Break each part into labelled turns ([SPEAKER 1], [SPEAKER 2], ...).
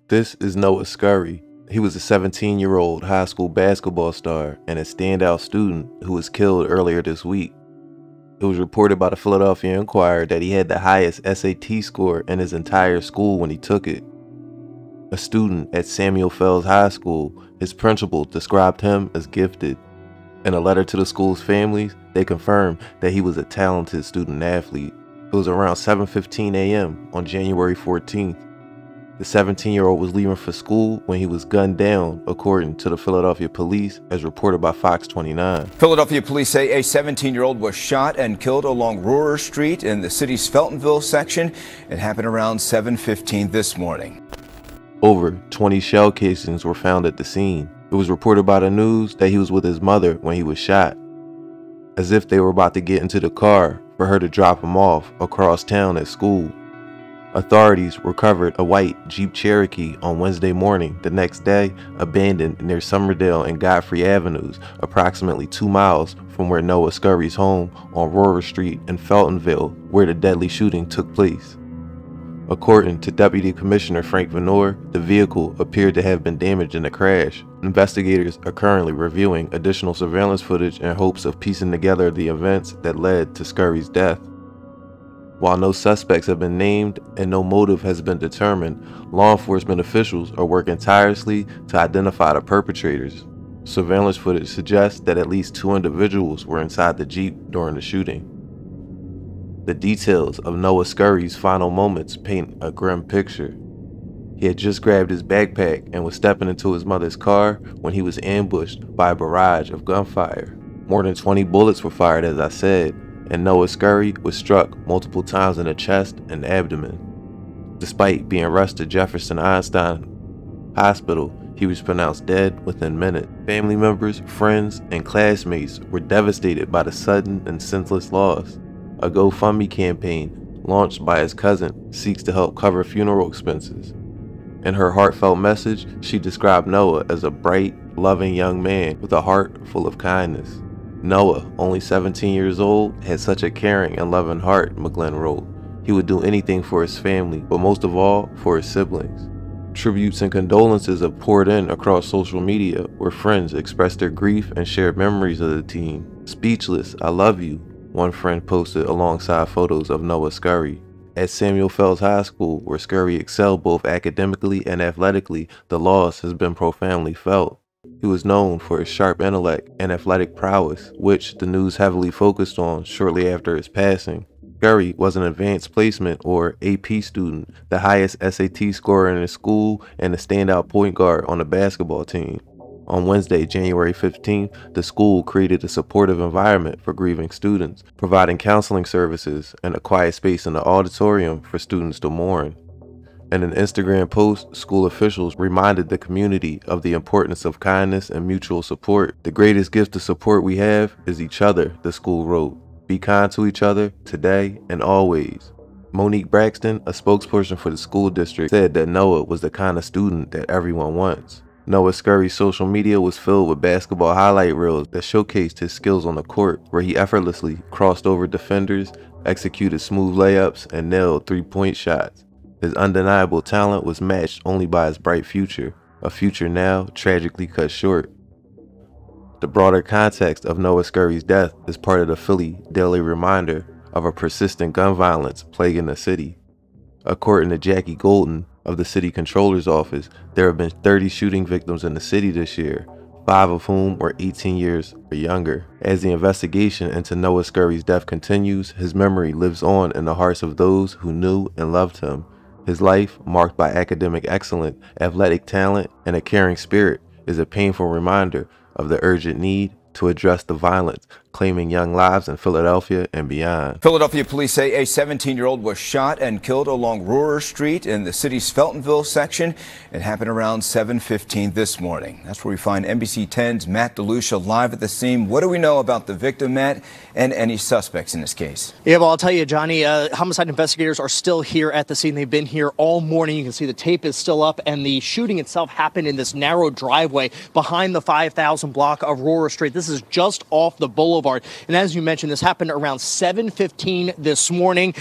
[SPEAKER 1] This is Noah Scurry. He was a 17-year-old high school basketball star and a standout student who was killed earlier this week. It was reported by the Philadelphia Inquirer that he had the highest SAT score in his entire school when he took it. A student at Samuel Fells High School, his principal described him as gifted. In a letter to the school's families, they confirmed that he was a talented student athlete. It was around 7:15 a.m. on January 14th. The 17-year-old was leaving for school when he was gunned down, according to the Philadelphia police, as reported by Fox 29.
[SPEAKER 2] Philadelphia police say a 17-year-old was shot and killed along Rohrer Street in the city's Feltonville section. It happened around 7:15 this morning.
[SPEAKER 1] Over 20 shell casings were found at the scene. It was reported by the news that he was with his mother when he was shot, as if they were about to get into the car for her to drop him off across town at school. Authorities recovered a white Jeep Cherokee on Wednesday morning, the next day abandoned near Summerdale and Godfrey Avenues, approximately 2 miles from where Noah Scurry's home on Rohrer Street in Feltonville, where the deadly shooting took place. According to Deputy Commissioner Frank Venor, the vehicle appeared to have been damaged in the crash. Investigators are currently reviewing additional surveillance footage in hopes of piecing together the events that led to Scurry's death. While no suspects have been named and no motive has been determined, law enforcement officials are working tirelessly to identify the perpetrators. Surveillance footage suggests that at least 2 individuals were inside the Jeep during the shooting. The details of Noah Scurry's final moments paint a grim picture. He had just grabbed his backpack and was stepping into his mother's car when he was ambushed by a barrage of gunfire. More than 20 bullets were fired, as I said, and Noah Scurry was struck multiple times in the chest and abdomen. Despite being rushed to Jefferson Einstein Hospital, he was pronounced dead within minutes. Family members, friends, and classmates were devastated by the sudden and senseless loss. A GoFundMe campaign launched by his cousin seeks to help cover funeral expenses. In her heartfelt message, she described Noah as a bright, loving young man with a heart full of kindness. Noah, only 17 years old, had such a caring and loving heart, McGlynn wrote. He would do anything for his family, but most of all, for his siblings. Tributes and condolences have poured in across social media, where friends expressed their grief and shared memories of the teen. "Speechless, I love you," one friend posted alongside photos of Noah Scurry. At Samuel Fells High School, where Scurry excelled both academically and athletically, the loss has been profoundly felt. He was known for his sharp intellect and athletic prowess, which the news heavily focused on shortly after his passing. Scurry was an advanced placement or AP student, the highest SAT scorer in his school, and a standout point guard on the basketball team. On Wednesday, January 15th, the school created a supportive environment for grieving students, providing counseling services and a quiet space in the auditorium for students to mourn. In an Instagram post, school officials reminded the community of the importance of kindness and mutual support. "The greatest gift of support we have is each other," the school wrote. "Be kind to each other today and always." Monique Braxton, a spokesperson for the school district, said that Noah was the kind of student that everyone wants. Noah Scurry's social media was filled with basketball highlight reels that showcased his skills on the court, where he effortlessly crossed over defenders, executed smooth layups, and nailed three-point shots. His undeniable talent was matched only by his bright future, a future now tragically cut short. The broader context of Noah Scurry's death is part of the Philly daily reminder of a persistent gun violence plaguing the city. According to Jackie Golden of the city controller's office, there have been 30 shooting victims in the city this year, 5 of whom were 18 years or younger. As the investigation into Noah Scurry's death continues, his memory lives on in the hearts of those who knew and loved him. His life, marked by academic excellence, athletic talent, and a caring spirit, is a painful reminder of the urgent need to address the violence claiming young lives in Philadelphia and beyond.
[SPEAKER 2] Philadelphia police say a 17-year-old was shot and killed along Rohrer Street in the city's Feltonville section. It happened around 7:15 this morning. That's where we find NBC 10's Matt DeLucia live at the scene. What do we know about the victim, Matt, and any suspects in this case?
[SPEAKER 3] Yeah, well, I'll tell you, Johnny, homicide investigators are still here at the scene. They've been here all morning. You can see the tape is still up, and the shooting itself happened in this narrow driveway behind the 5000 block of Rohrer Street. This is just off the boulevard Boulevard. And as you mentioned, this happened around 7:15 this morning.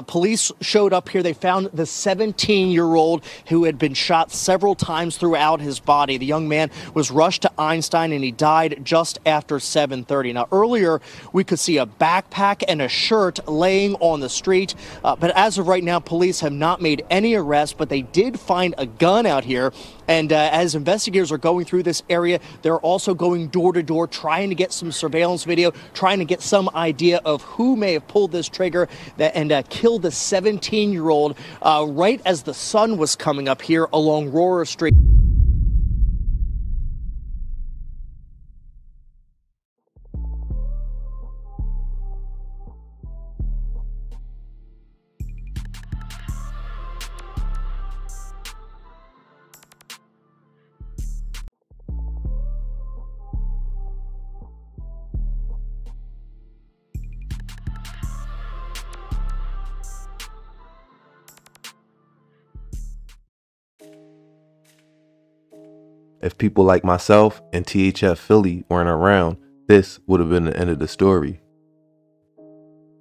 [SPEAKER 3] Police showed up here. They found the 17-year-old who had been shot several times throughout his body. The young man was rushed to Einstein and he died just after 7:30. Now, earlier we could see a backpack and a shirt laying on the street. But as of right now, police have not made any arrests, but they did find a gun out here. And as investigators are going through this area, they're also going door to door, trying to get some surveillance video, trying to get some idea of who may have pulled this trigger and killed the 17-year-old right as the sun was coming up here along Rohrer Street.
[SPEAKER 1] If people like myself and THFphilly weren't around, this would have been the end of the story.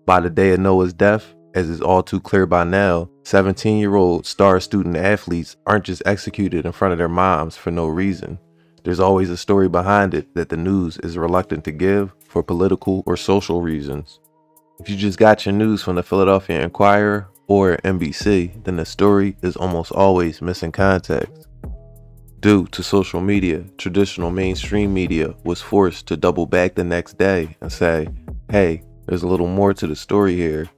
[SPEAKER 1] By the day of Noah's death, as is all too clear by now, 17-year-old star student athletes aren't just executed in front of their moms for no reason. There's always a story behind it that the news is reluctant to give for political or social reasons. If you just got your news from the Philadelphia Inquirer or NBC, then the story is almost always missing context. Due to social media, traditional mainstream media was forced to double back the next day and say, hey, there's a little more to the story here.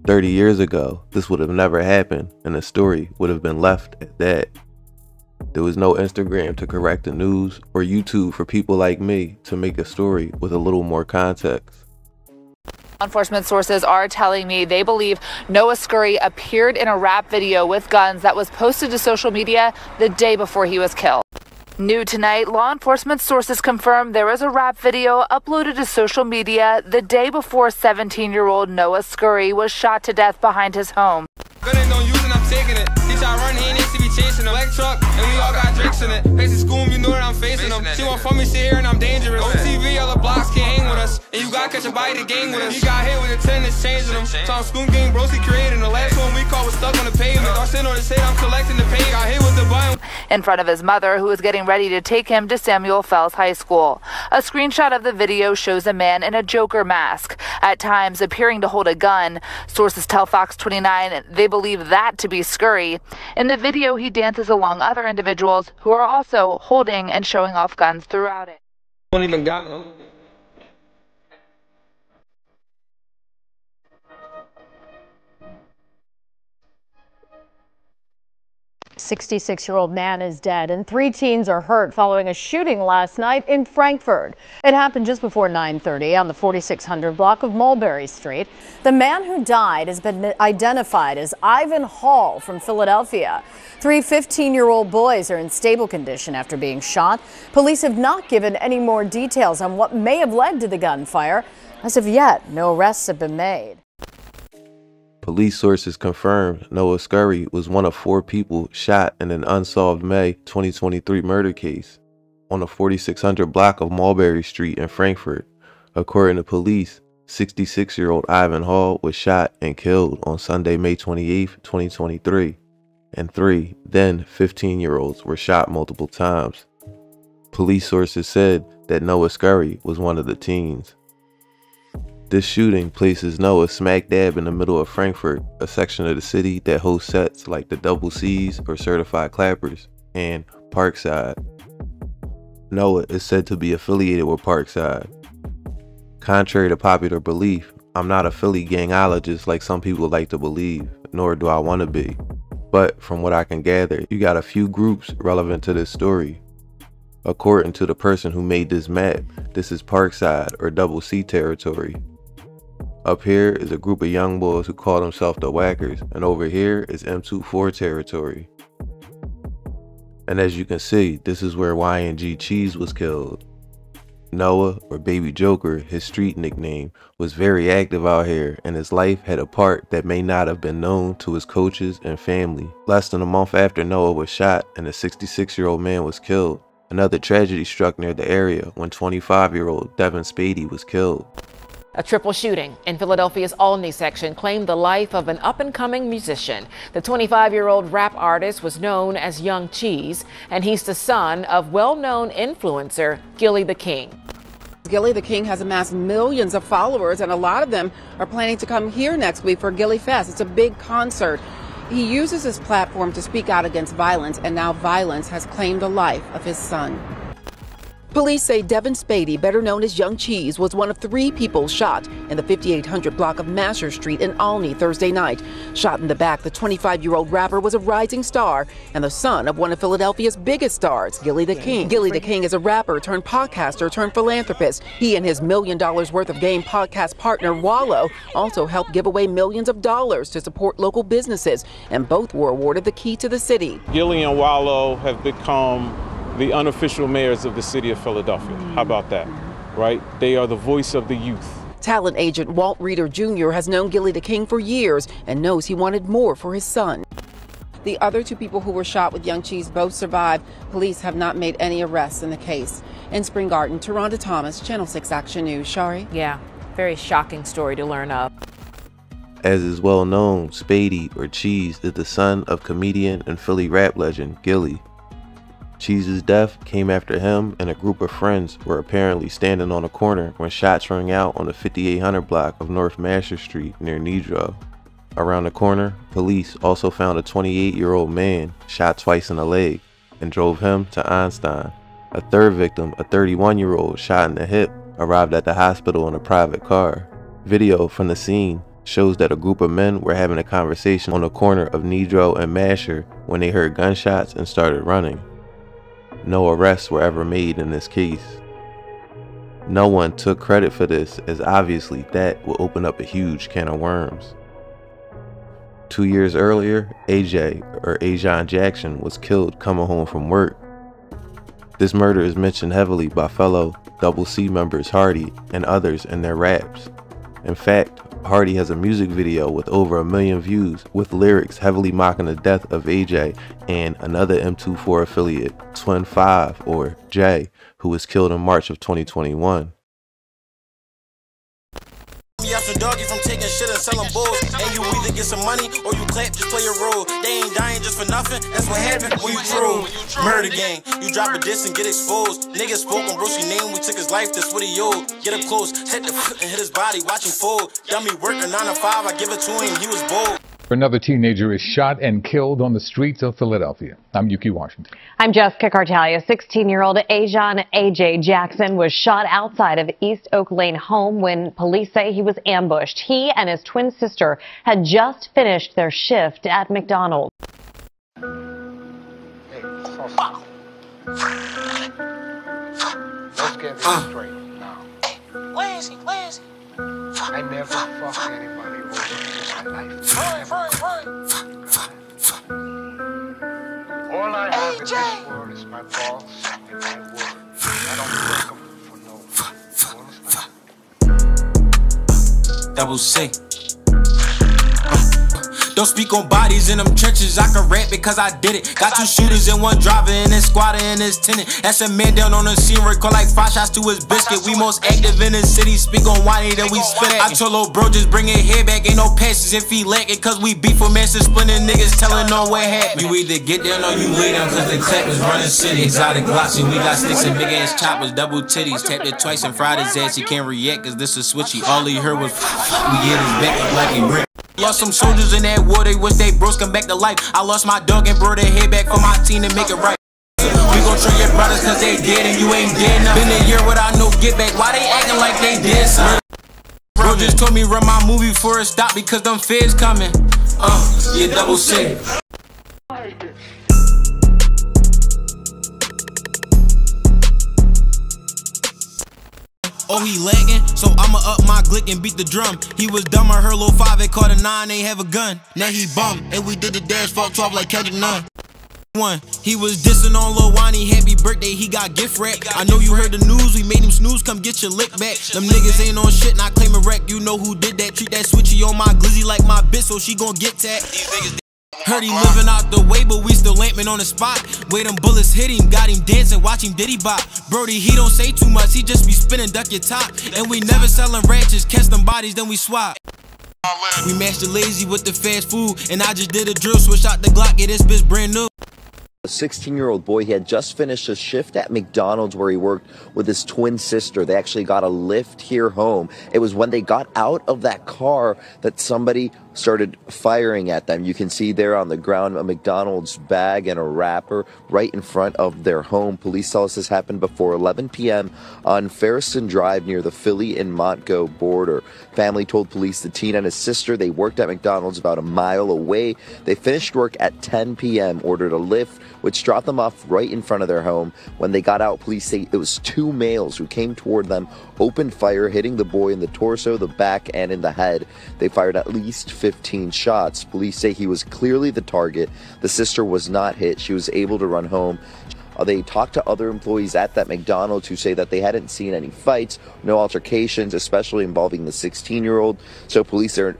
[SPEAKER 1] 30 years ago, this would have never happened and the story would have been left at that. There was no Instagram to correct the news or YouTube for people like me to make a story with a little more context.
[SPEAKER 4] Law enforcement sources are telling me they believe Noah Scurry appeared in a rap video with guns that was posted to social media the day before he was killed. New tonight, law enforcement sources confirm there was a rap video uploaded to social media the day before 17-year-old Noah Scurry was shot to death behind his home.
[SPEAKER 5] Black truck, and we all got drinks in it. Facing school, you know that I'm facing them. She want from me, sit here, and I'm dangerous. On TV, all the blocks can't hang with us. And you gotta catch a bite to gang with us. You got hit with a 10 that's changing them. So I'm school gang, bros, he created. The last one we caught was stuck on the pavement. I'm sitting on the set, I'm collecting the pay. Got hit with the button.
[SPEAKER 4] In front of his mother, who was getting ready to take him to Samuel Fells High School. A screenshot of the video shows a man in a Joker mask, at times appearing to hold a gun. Sources tell Fox 29 they believe that to be Scurry. In the video, he dances along other individuals who are also holding and showing off guns throughout it.
[SPEAKER 5] Don't even got them.
[SPEAKER 6] 66-year-old man is dead and 3 teens are hurt following a shooting last night in Frankfurt. It happened just before 9:30 on the 4600 block of Mulberry Street. The man who died has been identified as Ivan Hall from Philadelphia. 3 15-year-old boys are in stable condition after being shot. Police have not given any more details on what may have led to the gunfire. As of yet, no arrests have been made.
[SPEAKER 1] Police sources confirmed Noah Scurry was one of 4 people shot in an unsolved May 2023 murder case on the 4600 block of Mulberry Street in Frankfurt. According to police, 66-year-old Ivan Hall was shot and killed on Sunday, May 28, 2023, and 3 then 15-year-olds were shot multiple times. Police sources said that Noah Scurry was one of the teens. This shooting places Noah smack dab in the middle of Frankfurt, a section of the city that hosts sets like the Double C's or Certified Clappers and Parkside. Noah is said to be affiliated with Parkside. Contrary to popular belief, I'm not a Philly gangologist like some people like to believe, nor do I want to be. But from what I can gather, you got a few groups relevant to this story. According to the person who made this map, this is Parkside or Double C territory. Up here is a group of young boys who call themselves the Whackers, and over here is M24 territory. And as you can see, this is where YNG Cheese was killed. Noah, or Baby Joker, his street nickname, was very active out here, and his life had a part that may not have been known to his coaches and family. Less than a month after Noah was shot and the 66-year-old man was killed, Another tragedy struck near the area when 25-year-old Devin Spady was killed.
[SPEAKER 7] A triple shooting in Philadelphia's Olney section claimed the life of an up-and-coming musician. The 25-year-old rap artist was known as Young Cheese, and he's the son of well-known influencer Gilly the King.
[SPEAKER 8] Gilly the King has amassed millions of followers, and a lot of them are planning to come here next week for Gilly Fest. It's a big concert. He uses his platform to speak out against violence, and now violence has claimed the life of his son. Police say Devin Spady, better known as Young Cheese, was one of 3 people shot in the 5800 block of Masher Street in Olney Thursday night. Shot in the back, the 25-year-old rapper was a rising star and the son of one of Philadelphia's biggest stars, Gilly the King. Gilly the King is a rapper turned podcaster turned philanthropist. He and his $1 million worth of game podcast partner Wallow also helped give away millions of dollars to support local businesses, and both were awarded the key to the city.
[SPEAKER 9] Gilly and Wallow have become the unofficial mayors of the city of Philadelphia. How about that, right? They are the voice of the youth.
[SPEAKER 8] Talent agent Walt Reeder Jr. has known Gilly the King for years and knows he wanted more for his son. The other 2 people who were shot with Young Cheese both survived. Police have not made any arrests in the case. In Spring Garden, Taronda Thomas, Channel 6 Action News. Shari?
[SPEAKER 7] Yeah, very shocking story to learn of.
[SPEAKER 1] As is well known, Spady, or Cheese, is the son of comedian and Philly rap legend Gilly. Cheese's death came after him and a group of friends were apparently standing on a corner when shots rang out on the 5800 block of North Masher Street near Nedrow. Around the corner, police also found a 28-year-old man shot twice in the leg and drove him to Einstein. A third victim, a 31-year-old shot in the hip, arrived at the hospital in a private car. Video from the scene shows that a group of men were having a conversation on the corner of Nedrow and Masher when they heard gunshots and started running. No arrests were ever made in this case. No one took credit for this, as obviously that will open up a huge can of worms. 2 years earlier, AJ, or Ajon Jackson, was killed coming home from work. This murder is mentioned heavily by fellow Double C members Hardy and others in their raps. In fact, Hardy has a music video with over 1 million views with lyrics heavily mocking the death of AJ and another M24 affiliate, Twin 5 or Jay, who was killed in March of 2021.
[SPEAKER 10] Doggy from taking shit and selling bulls. And you either get some money or you clap, just play your role. They ain't dying just for nothing. That's what happened when you troll. Murder gang, you drop a diss and get exposed. Niggas spoke on Brucey name, we took his life, that's what he owed. Get up close, hit the foot and hit his body, watch him fold. Dummy working 9 to 5, I give it to him, he was bold.
[SPEAKER 11] Another teenager is shot and killed on the streets of Philadelphia. I'm Yuki Washington.
[SPEAKER 12] I'm Jessica Cartalia. 16-year-old Ajon AJ Jackson was shot outside of East Oak Lane home when police say he was ambushed. He and his twin sister had just finished their shift at McDonald's.
[SPEAKER 13] Let's get this straight now. Where is he? Where is he? I never fuck anybody over in my life. All I have in this world is my balls and my word. I don't work them for no.
[SPEAKER 10] Double C. Don't speak on bodies in them trenches, I can rap because I did it. Got 2 shooters and 1 driver and his squatter and his tenant. That's a man down on the scene, record like 5 shots to his biscuit. We most active in the city, speak on whiny that we spit at. I told old bro just bring it here back, ain't no passes if he lack it. Cause we beef for master splitting niggas telling on what happened. You either get down or you lay down cause the clap is running city. Exotic glossy, we got sticks and big ass choppers, double titties. Tapped it twice and fried his ass, he can't react cause this is switchy. All he heard was we get his back up like he ripped. Lost some soldiers in that war, they wish they bros come back to life. I lost my dog and brought their head back for my team to make it right. We gon' show your brothers cause they dead and you ain't dead now. Been a year without no get back, why they acting like they did something? Bro just told me run my movie before it stopped because them feds coming. Yeah, double C. Oh, he lagging, so I'ma up my glick and beat the drum. He was dumb, I heard Lil 5, they caught a 9, ain't have a gun. Now he bum, and we did the dash, fought 12 like Kendrick Nunn. He was dissing on Lil Wayne, happy birthday, he got gift wrap. I know you heard the news, we made him snooze, come get your lick back. Them niggas ain't on shit, not claim a wreck, you know who did that. Treat that switchy on my glizzy like my bitch, so she gon' get that. Heard he living out the way, but we still lamping on the spot. Where them bullets hit him, got him dancing, watch him diddy bop. Brody, he don't say too much, he just be spinning, duck your top. And we never selling ranches, catch them bodies, then we swap. We matched the lazy with the fast food, and I just did a drill, switch out the Glock, get this bitch brand new.
[SPEAKER 14] A 16-year-old boy, he had just finished a shift at McDonald's where he worked with his twin sister. They actually got a lift here home. It was when they got out of that car that somebody started firing at them. You can see there on the ground a McDonald's bag and a wrapper right in front of their home. Police tell us this happened before 11 p.m. on Ferriston Drive near the Philly and Montgo border. Family told police the teen and his sister, they worked at McDonald's about a mile away. They finished work at 10 p.m., ordered a lift, which dropped them off right in front of their home. When they got out, police say it was two males who came toward them, opened fire, hitting the boy in the torso, the back, and in the head. They fired at least 15 shots. Police say he was clearly the target. The sister was not hit. She was able to run home. They talked to other employees at that McDonald's who say that they hadn't seen any fights, no altercations, especially involving the 16-year-old. So police are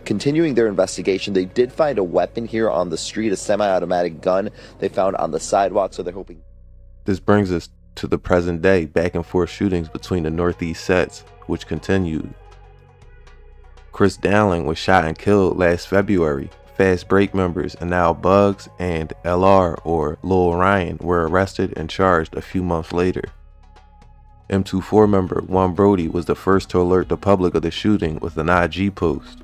[SPEAKER 14] continuing their investigation. They did find a weapon here on the street, a semi-automatic gun they found on the sidewalk, so they're hoping.
[SPEAKER 1] This brings us to the present day, back and forth shootings between the Northeast sets, which continued. Chris Dowling was shot and killed last February. Fast Break members and now Bugs and LR or Lil Ryan were arrested and charged a few months later. M24 member Juan Brody was the first to alert the public of the shooting with an IG post.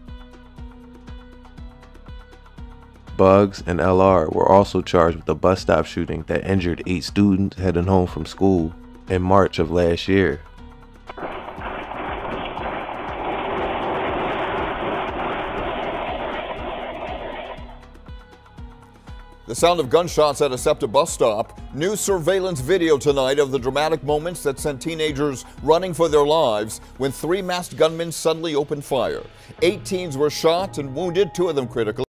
[SPEAKER 1] Bugs and LR were also charged with the bus stop shooting that injured 8 students heading home from school in March of last year.
[SPEAKER 15] The sound of gunshots at a SEPTA bus stop. New surveillance video tonight of the dramatic moments that sent teenagers running for their lives when 3 masked gunmen suddenly opened fire. 8 teens were shot and wounded, 2 of them critically.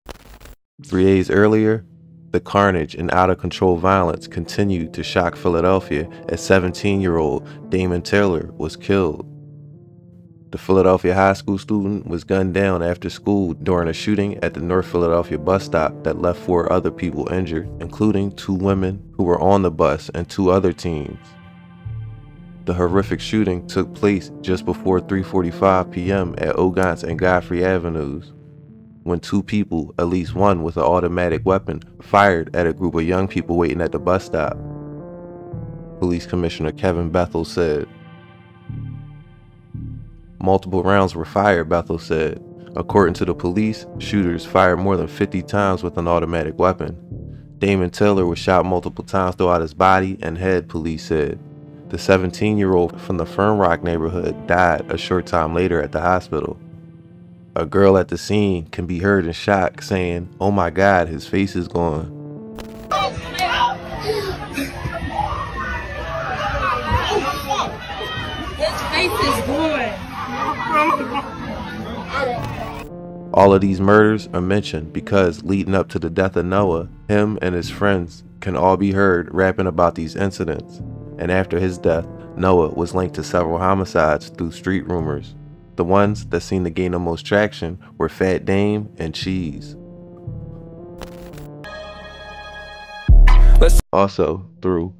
[SPEAKER 1] 3 days earlier, the carnage and out-of-control violence continued to shock Philadelphia as 17-year-old Damon Taylor was killed. The Philadelphia high school student was gunned down after school during a shooting at the North Philadelphia bus stop that left 4 other people injured, including 2 women who were on the bus and 2 other teens. The horrific shooting took place just before 3:45 p.m. at Ogons and Godfrey Avenues, when 2 people, at least one with an automatic weapon, fired at a group of young people waiting at the bus stop. Police Commissioner Kevin Bethel said. Multiple rounds were fired, Bethel said. According to the police, shooters fired more than 50 times with an automatic weapon. Damon Taylor was shot multiple times throughout his body and head, police said. The 17-year-old from the Fern Rock neighborhood died a short time later at the hospital. A girl at the scene can be heard in shock saying, "Oh my God, his face is gone."
[SPEAKER 16] His face is gone.
[SPEAKER 1] All of these murders are mentioned because leading up to the death of Noah, him and his friends can all be heard rapping about these incidents. And after his death, Noah was linked to several homicides through street rumors. The ones that seemed to gain the most traction were Fat Dame and Cheese. Also, through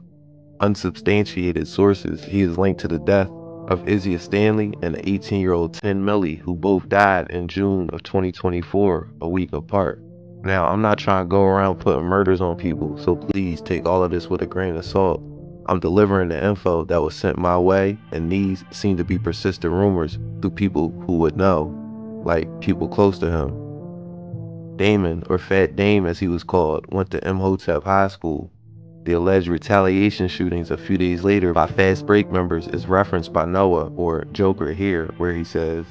[SPEAKER 1] unsubstantiated sources, he is linked to the death of Izzy Stanley and the 18-year-old Tin Millie, who both died in June of 2024, a week apart. Now, I'm not trying to go around putting murders on people, so please take all of this with a grain of salt. I'm delivering the info that was sent my way, and these seem to be persistent rumors through people who would know, like people close to him. Damon, or Fat Dame as he was called, went to Imhotep High School. The alleged retaliation shootings a few days later by Fast Break members is referenced by Noah, or Joker here, where he says,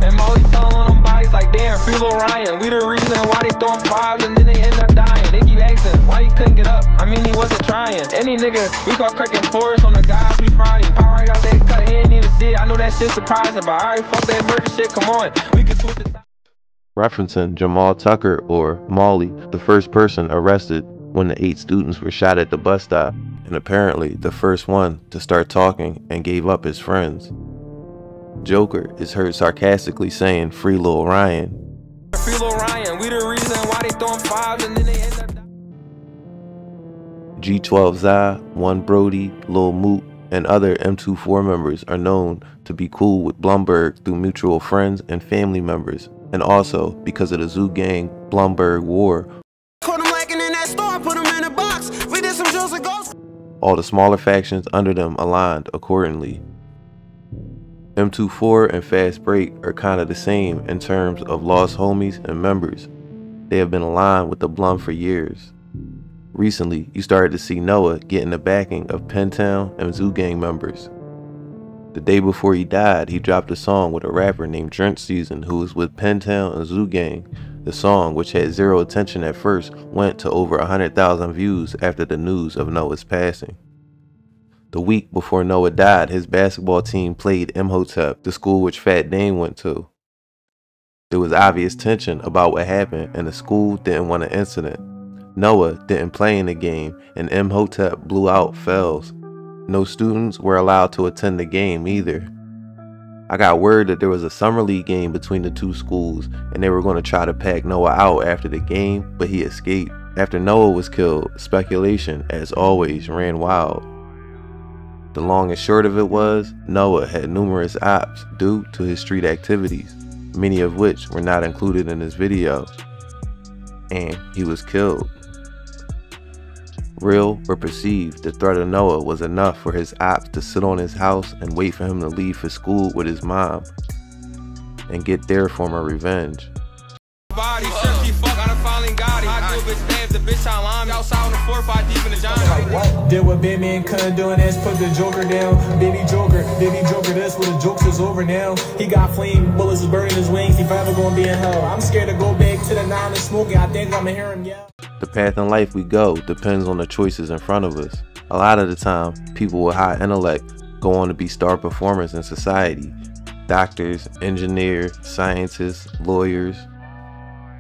[SPEAKER 5] And Molly telling on them bodies like, damn, free Lil Ryan. We the reason why they throwing 5s and then they end up dying. They keep asking why he couldn't get up. I mean, he wasn't trying. Any nigga, we call cracking forest on the guys we frying. Power right out there, cut, he ain't even did. I know that shit surprising, but alright, fuck that murder shit, come on. We can switch it.
[SPEAKER 1] Referencing Jamal Tucker, or Molly, the first person arrested when the 8 students were shot at the bus stop, and apparently the first one to start talking and gave up his friends. Joker is heard sarcastically saying, "Free Lil Ryan."
[SPEAKER 5] Free Lil Ryan, we the reason why they throwing 5s and then they end up.
[SPEAKER 1] G12 Zai, One Brody, Lil Moot, and other M24 members are known to be cool with Blumberg through mutual friends and family members, and also because of the Zoo Gang Blumberg War. All the smaller factions under them aligned accordingly. M24 and Fast Break are kind of the same in terms of lost homies and members. They have been aligned with the Blum for years. Recently, you started to see Noah getting the backing of Pentown and Zoo Gang members. The day before he died, he dropped a song with a rapper named Drench Season who was with Pentown and Zoo Gang. The song, which had zero attention at first, went to over 100,000 views after the news of Noah's passing. The week before Noah died, his basketball team played Imhotep, the school which Fat Dame went to. There was obvious tension about what happened, and the school didn't want an incident. Noah didn't play in the game, and Imhotep blew out Fells. No students were allowed to attend the game either. I got word that there was a summer league game between the two schools, and they were going to try to pack Noah out after the game, but he escaped. After Noah was killed, speculation, as always, ran wild. The long and short of it was, Noah had numerous ops due to his street activities, many of which were not included in his video, and he was killed. Real or perceived, the threat of Noah was enough for his ops to sit on his house and wait for him to leave for school with his mom and get their form of revenge.
[SPEAKER 5] Body, she fuck, I done finally got it. I do a bitch bad, the bitch I line me outside on the 4-5 deep in the John.
[SPEAKER 17] Like what? Did what big man couldn't do, and that's put the Joker down. Baby Joker, this where the jokes is over now. He got flame bullets is burning his wings. He forever gonna be in hell. I'm scared to go back to the 9 and smoking. I think I'ma hear him yell.
[SPEAKER 1] The path in life we go depends on the choices in front of us. A lot of the time, people with high intellect go on to be star performers in society. Doctors, engineers, scientists, lawyers.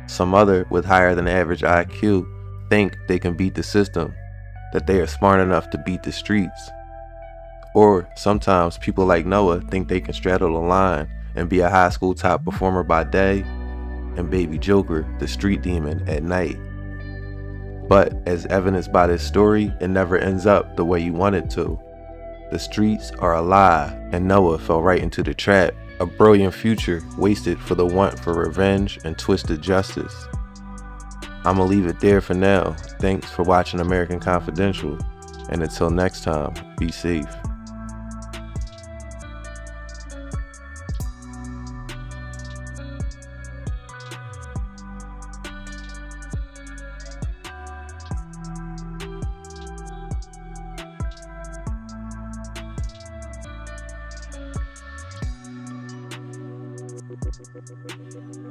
[SPEAKER 1] Some other with higher than average IQ think they can beat the system, that they are smart enough to beat the streets. Or sometimes people like Noah think they can straddle the line and be a high school top performer by day and Baby Joker, the street demon, at night. But as evidenced by this story, it never ends up the way you want it to. The streets are a lie, and Noah fell right into the trap. A brilliant future wasted for the want for revenge and twisted justice. I'ma leave it there for now. Thanks for watching American Confidential, and until next time, be safe.
[SPEAKER 18] Thank you.